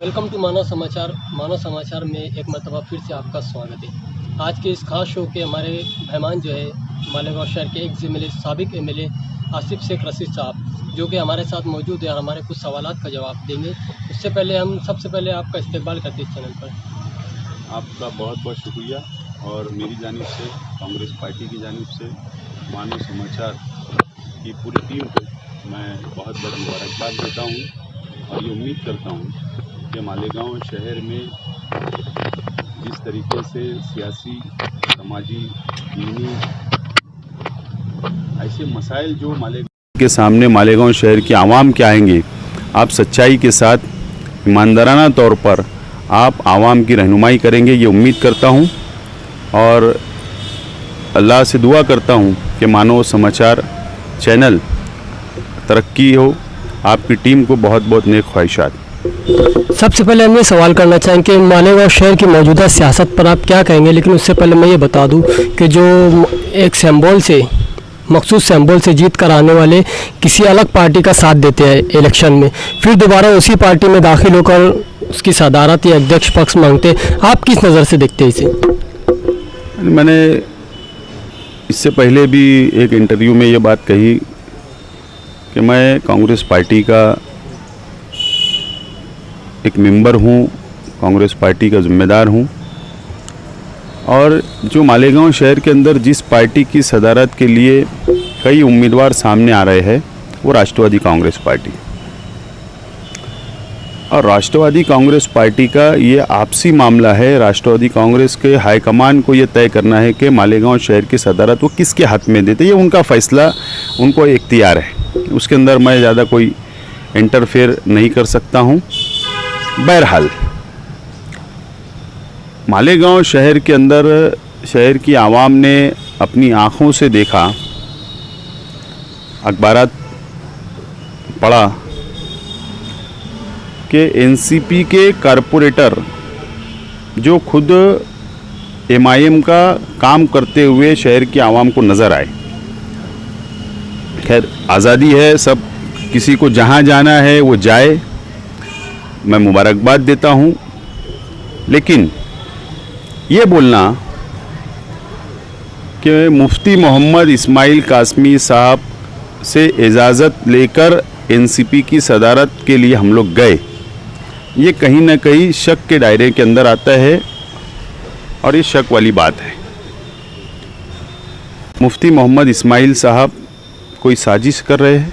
Welcome to मानव समाचार। मानव समाचार में एक मरतबा फिर से आपका स्वागत है। आज के इस खास शो के हमारे मेहमान जो है मालेगांव शहर के एक एमएलए साबिक एमएलए आसिफ शेख रशीद साहब, जो कि हमारे साथ मौजूद है और हमारे कुछ सवालात का जवाब देंगे। उससे पहले हम सबसे पहले आपका इस्तेकबाल करते हैं इस चैनल पर। आपका बहुत बहुत शुक्रिया और मेरी जानिब से कांग्रेस पार्टी की जानिब से मानव समाचार की पूरी टीम को मैं बहुत बहुत मुबारकबाद देता हूं और ये उम्मीद करता हूं कि मालेगांव शहर में जिस तरीके से सियासी, समाजी, दीनी ऐसे मसाइल जो मालेगांव के सामने मालेगांव शहर की आवाम के आएंगे, आप सच्चाई के साथ ईमानदाराना तौर पर आप आवाम की रहनुमाई करेंगे, ये उम्मीद करता हूं और अल्लाह से दुआ करता हूं कि मानव समाचार चैनल तरक्की हो। आपकी टीम को बहुत बहुत नेक ख्वाहिशात। सबसे पहले हम ये सवाल करना चाहेंगे कि मालेगांव शहर की मौजूदा सियासत पर आप क्या कहेंगे, लेकिन उससे पहले मैं ये बता दूं कि जो एक सिंबल से मखसूस सिंबल से जीत कर आने वाले किसी अलग पार्टी का साथ देते हैं इलेक्शन में, फिर दोबारा उसी पार्टी में दाखिल होकर उसकी सदारत या अध्यक्ष पक्ष मांगते, आप किस नज़र से देखते हैं इसे? मैंने इससे पहले भी एक इंटरव्यू में ये बात कही कि मैं कांग्रेस पार्टी का एक मेंबर हूँ, कांग्रेस पार्टी का जिम्मेदार हूँ और जो मालेगांव शहर के अंदर जिस पार्टी की सदारत के लिए कई उम्मीदवार सामने आ रहे हैं वो राष्ट्रवादी कांग्रेस पार्टी और राष्ट्रवादी कांग्रेस पार्टी का ये आपसी मामला है। राष्ट्रवादी कांग्रेस के हाईकमान को ये तय करना है कि मालेगांव शहर की सदारत वो किसके हाथ में देते, ये उनका फ़ैसला, उनको इख्तियार है, उसके अंदर मैं ज़्यादा कोई इंटरफेयर नहीं कर सकता हूँ। बहरहाल मालेगांव शहर के अंदर शहर की आवाम ने अपनी आँखों से देखा, अखबारात पढ़ा कि एनसीपी के कारपोरेटर जो खुद एमआईएम का काम करते हुए शहर की आवाम को नज़र आए। खैर आज़ादी है, सब किसी को जहाँ जाना है वो जाए, मैं मुबारकबाद देता हूँ, लेकिन ये बोलना कि मुफ्ती मोहम्मद इस्माइल कासमी साहब से इजाज़त लेकर एनसीपी की सदारत के लिए हम लोग गए, ये कहीं ना कहीं शक के दायरे के अंदर आता है और ये शक वाली बात है। मुफ्ती मोहम्मद इस्माइल साहब कोई साजिश कर रहे हैं,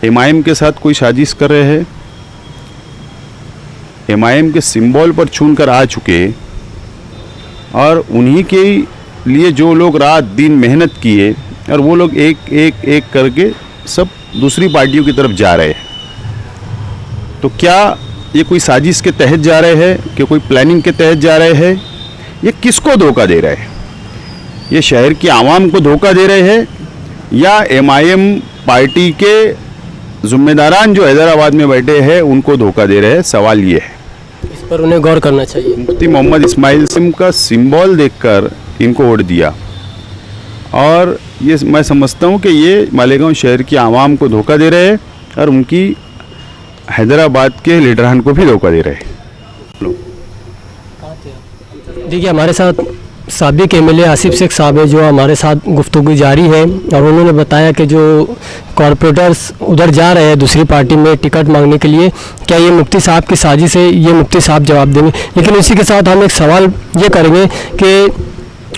एमआईएम के साथ कोई साजिश कर रहे हैं, एमआईएम के सिंबल पर छून कर आ चुके और उन्हीं के लिए जो लोग रात दिन मेहनत किए और वो लोग एक एक एक करके सब दूसरी पार्टियों की तरफ जा रहे हैं। तो क्या ये कोई साजिश के तहत जा रहे हैं कि कोई प्लानिंग के तहत जा रहे हैं? ये किसको धोखा दे रहे हैं? ये शहर की आवाम को धोखा दे रहे हैं या एमआईएम पार्टी के जिम्मेदारान जो हैदराबाद में बैठे हैं उनको धोखा दे रहे हैं? सवाल ये है, इस पर उन्हें गौर करना चाहिए। मुफ्ती मोहम्मद इस्माइल सिम का सिंबल देखकर इनको वोट दिया और ये मैं समझता हूँ कि ये मालेगांव शहर की आवाम को धोखा दे रहे हैं और उनकी हैदराबाद के लीडरान को भी धोखा दे रहे हैं। देखिए, हमारे साथ साबिक एमएलए आसिफ शेख साहब है, जो हमारे साथ गुफ्तगू जारी है और उन्होंने बताया कि जो कॉरपोरेटर्स उधर जा रहे हैं दूसरी पार्टी में टिकट मांगने के लिए, क्या ये मुफ्ती साहब की साजिश है? ये मुफ्ती साहब जवाब देंगे, लेकिन इसी के साथ हम एक सवाल ये करेंगे कि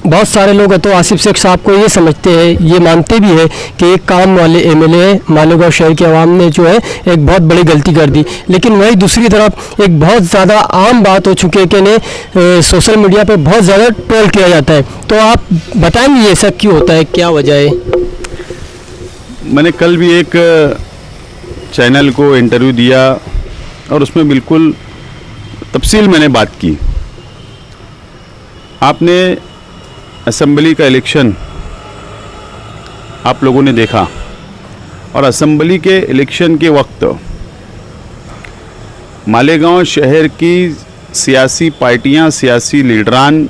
बहुत सारे लोग हैं तो आसिफ शेख साहब को ये समझते हैं, ये मानते भी है कि एक काम वाले एमएलए मालेगांव शहर की आवाम ने जो है एक बहुत बड़ी गलती कर दी, लेकिन वहीं दूसरी तरफ एक बहुत ज़्यादा आम बात हो चुकी है कि इन्हें सोशल मीडिया पे बहुत ज़्यादा ट्रोल किया जाता है। तो आप बताएंगे ये ऐसा क्यों होता है, क्या वजह है? मैंने कल भी एक चैनल को इंटरव्यू दिया और उसमें बिल्कुल तफसील मैंने बात की। आपने असेंबली का इलेक्शन आप लोगों ने देखा और असेंबली के इलेक्शन के वक्त मालेगांव शहर की सियासी पार्टियां, सियासी लीडरान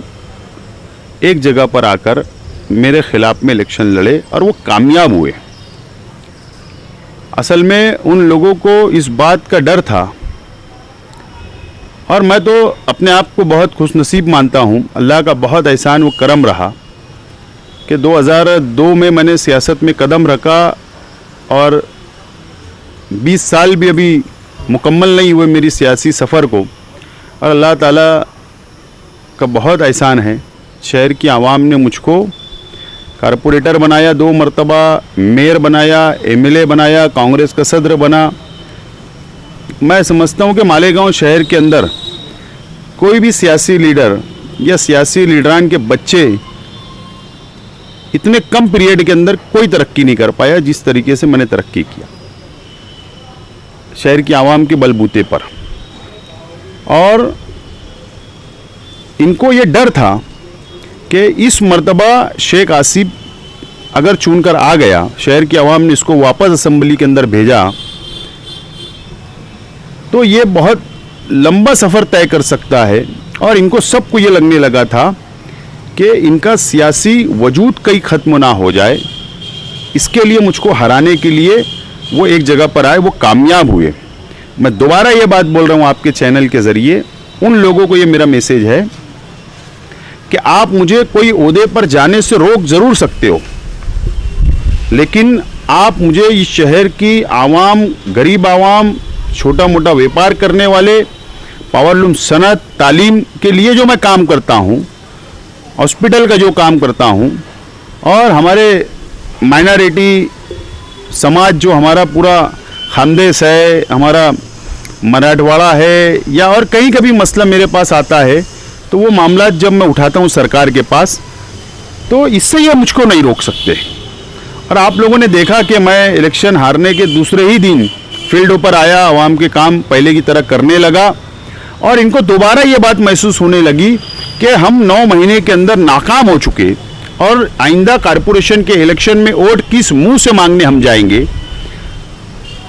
एक जगह पर आकर मेरे ख़िलाफ़ में इलेक्शन लड़े और वो कामयाब हुए। असल में उन लोगों को इस बात का डर था, और मैं तो अपने आप को बहुत खुशनसीब मानता हूँ, अल्लाह का बहुत एहसान व करम रहा कि 2002 में मैंने सियासत में कदम रखा और 20 साल भी अभी मुकम्मल नहीं हुए मेरी सियासी सफ़र को, और अल्लाह ताला का बहुत एहसान है। शहर की आवाम ने मुझको कारपोरेटर बनाया, 2 मरतबा मेयर बनाया, एमएलए बनाया, कांग्रेस का सदर बना। मैं समझता हूँ कि मालेगांव शहर के अंदर कोई भी सियासी लीडर या सियासी लीडरान के बच्चे इतने कम पीरियड के अंदर कोई तरक्की नहीं कर पाया जिस तरीके से मैंने तरक्की किया शहर की आवाम के बलबूते पर। और इनको ये डर था कि इस मर्तबा शेख आसिफ अगर चुनकर आ गया, शहर की आवाम ने इसको वापस असेंबली के अंदर भेजा, तो ये बहुत लंबा सफ़र तय कर सकता है। और इनको सबको ये लगने लगा था कि इनका सियासी वजूद कहीं ख़त्म ना हो जाए, इसके लिए मुझको हराने के लिए वो एक जगह पर आए, वो कामयाब हुए। मैं दोबारा ये बात बोल रहा हूँ आपके चैनल के ज़रिए, उन लोगों को ये मेरा मैसेज है कि आप मुझे कोई ओहदे पर जाने से रोक ज़रूर सकते हो, लेकिन आप मुझे इस शहर की आवाम, गरीब आवाम, छोटा मोटा व्यापार करने वाले, पावरलूम सनत, तालीम के लिए जो मैं काम करता हूँ, हॉस्पिटल का जो काम करता हूँ, और हमारे माइनॉरिटी समाज जो हमारा पूरा खानदेश है, हमारा मराठवाड़ा है, या और कहीं का भी मसला मेरे पास आता है, तो वो मामला जब मैं उठाता हूँ सरकार के पास, तो इससे ये मुझको नहीं रोक सकते। और आप लोगों ने देखा कि मैं इलेक्शन हारने के दूसरे ही दिन फील्ड पर आया, आवाम के काम पहले की तरह करने लगा, और इनको दोबारा ये बात महसूस होने लगी कि हम 9 महीने के अंदर नाकाम हो चुके, और आइंदा कारपोरेशन के इलेक्शन में वोट किस मुंह से मांगने हम जाएंगे।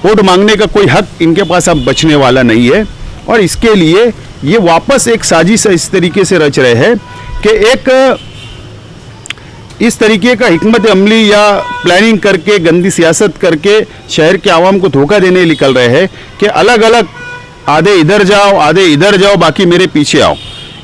वोट मांगने का कोई हक इनके पास अब बचने वाला नहीं है। और इसके लिए ये वापस एक साजिश इस तरीके से रच रहे हैं कि एक इस तरीके का हिकमत अमली या प्लानिंग करके, गंदी सियासत करके शहर के आवाम को धोखा देने निकल रहे हैं कि अलग अलग आधे इधर जाओ, आधे इधर जाओ, बाकी मेरे पीछे आओ।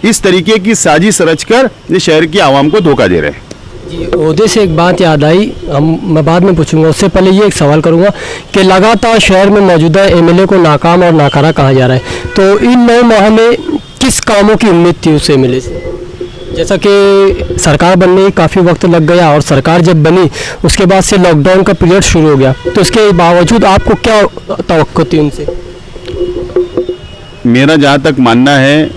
इस तरीके की साजिश रचकर ये शहर की आवाम को धोखा दे रहे हैं। जी, ओहदे से एक बात याद आई, मैं बाद में पूछूंगा, उससे पहले ये एक सवाल करूंगा कि लगातार शहर में मौजूदा एमएलए को नाकाम और नाकारा कहा जा रहा है, तो इन 9 माह में किस कामों की उम्मीद थी उस एमएलए से? जैसा कि सरकार बनने काफ़ी वक्त लग गया, और सरकार जब बनी उसके बाद से लॉकडाउन का पीरियड शुरू हो गया, तो इसके बावजूद आपको क्या तवक्को थी उनसे? मेरा जहाँ तक मानना है,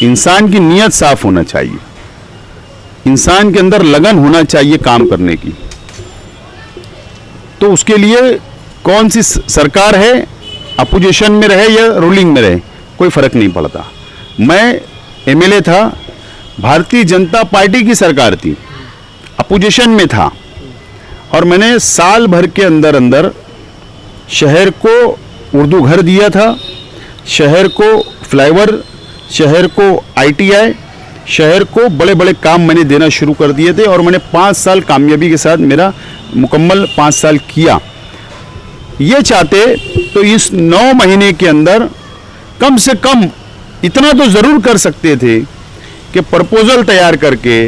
इंसान की नीयत साफ होना चाहिए, इंसान के अंदर लगन होना चाहिए काम करने की। तो उसके लिए कौन सी सरकार है, अपोजिशन में रहे या रूलिंग में रहे, कोई फर्क नहीं पड़ता। मैं एमएलए था, भारतीय जनता पार्टी की सरकार थी, अपोजिशन में था, और मैंने साल भर के अंदर अंदर शहर को उर्दू घर दिया था, शहर को फ्लाईओवर, शहर को आईटीआई, शहर को बड़े बड़े काम मैंने देना शुरू कर दिए थे, और मैंने 5 साल कामयाबी के साथ मेरा मुकम्मल 5 साल किया। ये चाहते तो इस 9 महीने के अंदर कम से कम इतना तो ज़रूर कर सकते थे कि प्रपोजल तैयार करके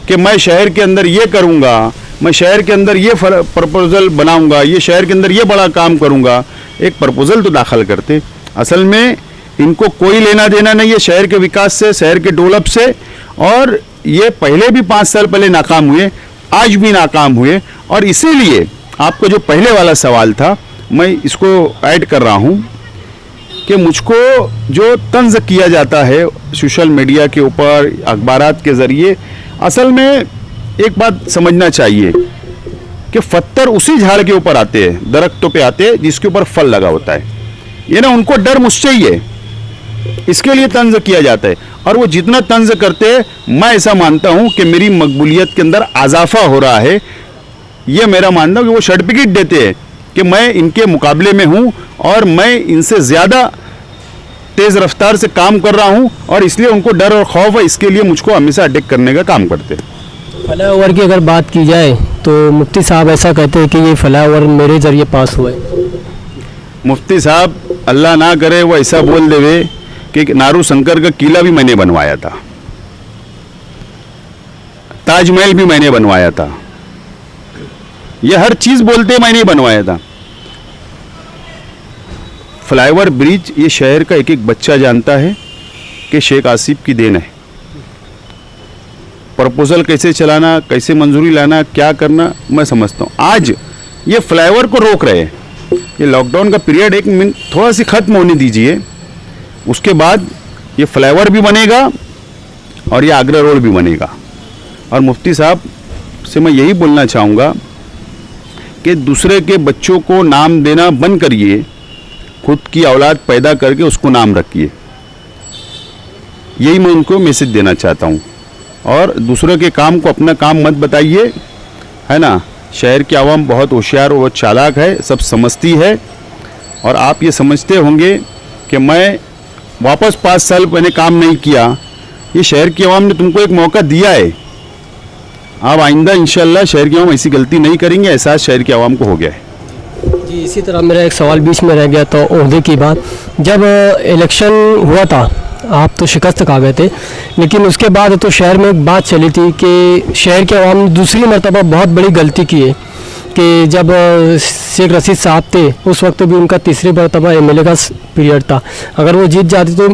कि मैं शहर के अंदर ये करूँगा, मैं शहर के अंदर ये प्रपोजल बनाऊँगा, ये शहर के अंदर ये बड़ा काम करूँगा, एक प्रपोजल तो दाखिल करते। असल में इनको कोई लेना देना नहीं है शहर के विकास से, शहर के डेवलप से, और ये पहले भी 5 साल पहले नाकाम हुए, आज भी नाकाम हुए। और इसीलिए आपका जो पहले वाला सवाल था, मैं इसको ऐड कर रहा हूँ कि मुझको जो तंज किया जाता है सोशल मीडिया के ऊपर, अखबारात के ज़रिए, असल में एक बात समझना चाहिए कि पत्थर उसी झाड़ के ऊपर आते हैं, दरख्तों पे आते हैं जिसके ऊपर फल लगा होता है। ये ना, उनको डर मुझसे ही है, इसके लिए तंज किया जाता है। और वो जितना तंज करते हैं, मैं ऐसा मानता हूँ कि मेरी मकबूलियत के अंदर इजाफा हो रहा है। ये मेरा मानना है कि वो सर्टिफिकेट देते हैं कि मैं इनके मुकाबले में हूँ, और मैं इनसे ज़्यादा तेज़ रफ्तार से काम कर रहा हूँ, और इसलिए उनको डर और खौफ है, इसके लिए मुझको हमेशा अटैक करने का काम करते हैं। फ्लाईओवर की अगर बात की जाए तो मुफ्ती साहब ऐसा कहते हैं कि ये फ्लाईओवर मेरे ज़रिए पास हुआ है। मुफ्ती साहब अल्लाह ना करे वो ऐसा बोल देवे कि नारू शंकर का किला भी मैंने बनवाया था, ताजमहल भी मैंने बनवाया था, ये हर चीज बोलते मैंने बनवाया था। फ्लाईओवर ब्रिज ये शहर का एक एक बच्चा जानता है कि शेख आसिफ की देन है। प्रपोजल कैसे चलाना, कैसे मंजूरी लाना, क्या करना मैं समझता हूँ। आज ये फ्लाईओवर को रोक रहे हैं, ये लॉकडाउन का पीरियड एक मिनट थोड़ा सी खत्म होने दीजिए, उसके बाद ये फ्लाईओवर भी बनेगा और ये आगरा रोड भी बनेगा। और मुफ्ती साहब से मैं यही बोलना चाहूँगा कि दूसरे के बच्चों को नाम देना बंद करिए, खुद की औलाद पैदा करके उसको नाम रखिए। यही मैं उनको मैसेज देना चाहता हूँ। और दूसरे के काम को अपना काम मत बताइए, है ना। शहर की आवाम बहुत होशियार और चालाक है, सब समझती है। और आप ये समझते होंगे कि मैं वापस 5 साल मैंने काम नहीं किया, ये शहर की आवाम ने तुमको एक मौका दिया है। आप आइंदा इंशाल्लाह शहर की आवाम ऐसी गलती नहीं करेंगे, एहसास शहर की आवाम को हो गया है। जी, इसी तरह मेरा एक सवाल बीच में रह गया तो ओहदे की बात, जब इलेक्शन हुआ था आप तो शिकस्त खा गए थे, लेकिन उसके बाद तो शहर में एक बात चली थी कि शहर के अवाम ने दूसरी मरतबा बहुत बड़ी गलती की है कि जब शेख रशीद साहब थे उस वक्त भी उनका तीसरी मरतबा एमएलए का पीरियड था, अगर वो जीत जाते तो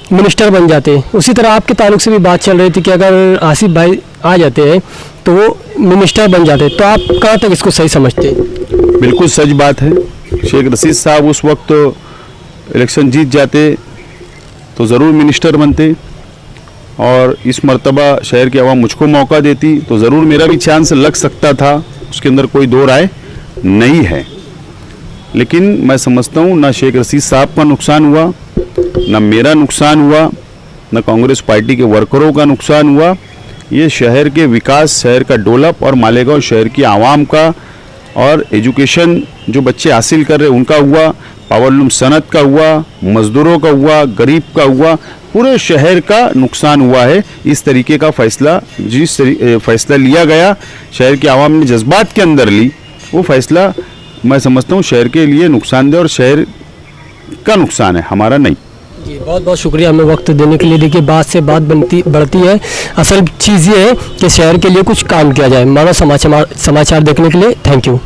मिनिस्टर बन जाते। उसी तरह आपके ताल्लुक से भी बात चल रही थी कि अगर आसिफ भाई आ जाते हैं तो वो मिनिस्टर बन जाते। तो आप कहाँ तक इसको सही समझते हैं? बिल्कुल सच बात है। शेख रशीद साहब उस वक्त इलेक्शन जीत जाते तो ज़रूर मिनिस्टर बनते, और इस मर्तबा शहर की आवाम मुझको मौका देती तो ज़रूर मेरा भी चांस लग सकता था, उसके अंदर कोई दो राय नहीं है। लेकिन मैं समझता हूँ ना शेख रशीद साहब का नुकसान हुआ, ना मेरा नुकसान हुआ, ना कांग्रेस पार्टी के वर्करों का नुकसान हुआ। ये शहर के विकास, शहर का डेवलप और मालेगांव शहर की आवाम का और एजुकेशन जो बच्चे हासिल कर रहे उनका हुआ, पावरलूम सनत का हुआ, मजदूरों का हुआ, गरीब का हुआ, पूरे शहर का नुकसान हुआ है। इस तरीके का फैसला फैसला लिया गया, शहर की आवाम ने जज्बात के अंदर ली, वो फैसला मैं समझता हूँ शहर के लिए नुकसानदेह और शहर का नुकसान है, हमारा नहीं। जी, बहुत बहुत शुक्रिया हमें वक्त देने के लिए। देखिए, बात से बात बढ़ती है। असल चीज़ ये है कि शहर के लिए कुछ काम किया जाए। मानव समाचार देखने के लिए थैंक यू।